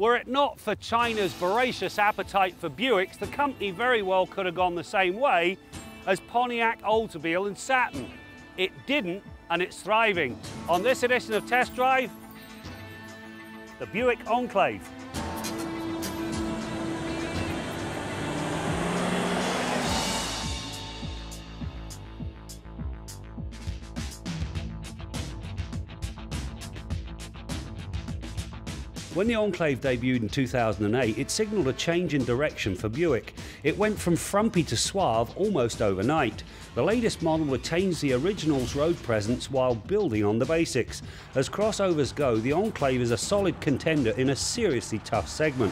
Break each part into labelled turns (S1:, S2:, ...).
S1: Were it not for China's voracious appetite for Buicks, the company very well could have gone the same way as Pontiac, Oldsmobile and Saturn. It didn't, and it's thriving. On this edition of Test Drive, the Buick Enclave. When the Enclave debuted in 2008, it signalled a change in direction for Buick. It went from frumpy to suave almost overnight. The latest model retains the original's road presence while building on the basics. As crossovers go, the Enclave is a solid contender in a seriously tough segment.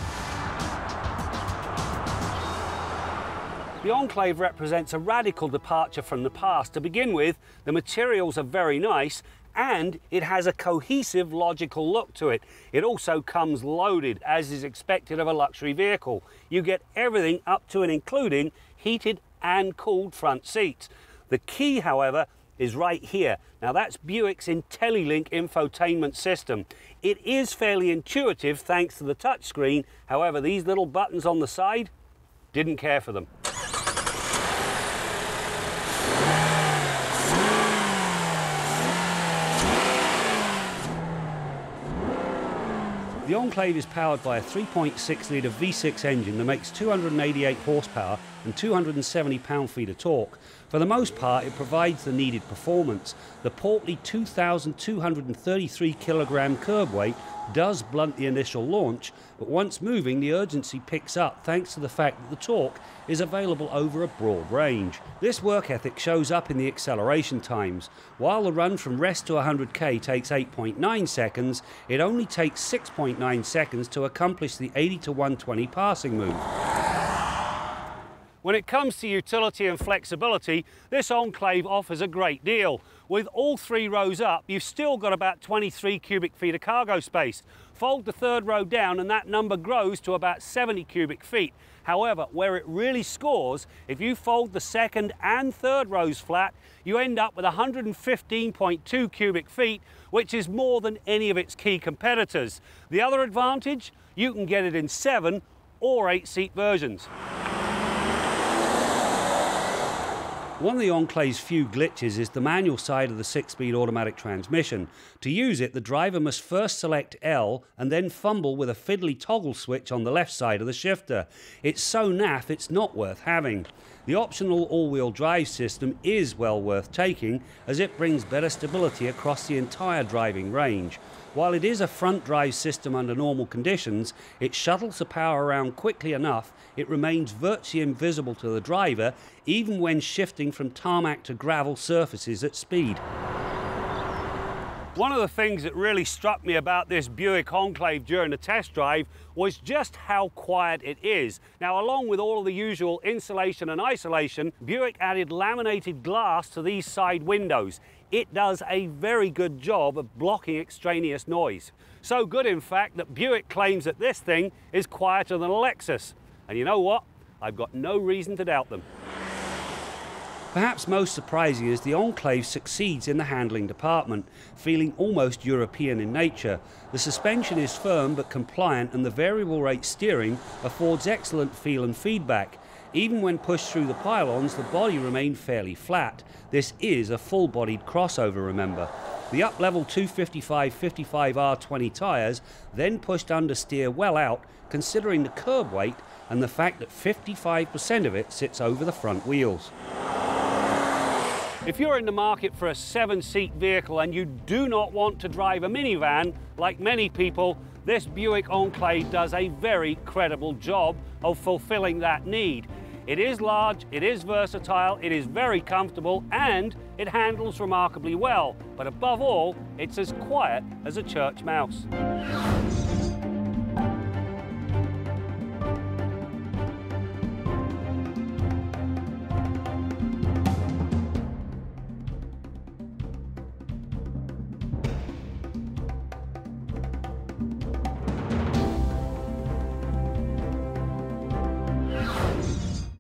S1: The Enclave represents a radical departure from the past. To begin with, the materials are very nice, and it has a cohesive, logical look to it. It also comes loaded, as is expected of a luxury vehicle. You get everything up to and including heated and cooled front seats. The key, however, is right here. Now that's Buick's IntelliLink infotainment system. It is fairly intuitive thanks to the touchscreen. However, these little buttons on the side, didn't care for them. The Enclave is powered by a 3.6-litre V6 engine that makes 288 horsepower and 270 pound-feet of torque. For the most part, it provides the needed performance. The portly 2,233 kilogram curb weight does blunt the initial launch, but once moving, the urgency picks up thanks to the fact that the torque is available over a broad range. This work ethic shows up in the acceleration times. While the run from rest to 100k takes 8.9 seconds, it only takes 6.9 seconds to accomplish the 80 to 120 passing move. When it comes to utility and flexibility, this Enclave offers a great deal. With all three rows up, you've still got about 23 cubic feet of cargo space. Fold the third row down and that number grows to about 70 cubic feet. However, where it really scores, if you fold the second and third rows flat, you end up with 115.2 cubic feet, which is more than any of its key competitors. The other advantage, you can get it in 7 or 8-seat versions. One of the Enclave's few glitches is the manual side of the 6-speed automatic transmission. To use it, the driver must first select L and then fumble with a fiddly toggle switch on the left side of the shifter. It's so naff it's not worth having. The optional all-wheel drive system is well worth taking, as it brings better stability across the entire driving range. While it is a front drive system under normal conditions, it shuttles the power around quickly enough it remains virtually invisible to the driver, even when shifting from tarmac to gravel surfaces at speed. One of the things that really struck me about this Buick Enclave during the test drive was just how quiet it is. Now, along with all of the usual insulation and isolation, Buick added laminated glass to these side windows. It does a very good job of blocking extraneous noise. So good, in fact, that Buick claims that this thing is quieter than a Lexus. And you know what? I've got no reason to doubt them. Perhaps most surprising is the Enclave succeeds in the handling department, feeling almost European in nature. The suspension is firm but compliant, and the variable rate steering affords excellent feel and feedback. Even when pushed through the pylons, the body remained fairly flat. This is a full-bodied crossover, remember. The up-level 255/55 R20 tyres then pushed understeer well out, considering the curb weight and the fact that 55% of it sits over the front wheels. If you're in the market for a 7-seat vehicle and you do not want to drive a minivan, like many people, this Buick Enclave does a very credible job of fulfilling that need. It is large, it is versatile, it is very comfortable, and it handles remarkably well. But above all, it's as quiet as a church mouse.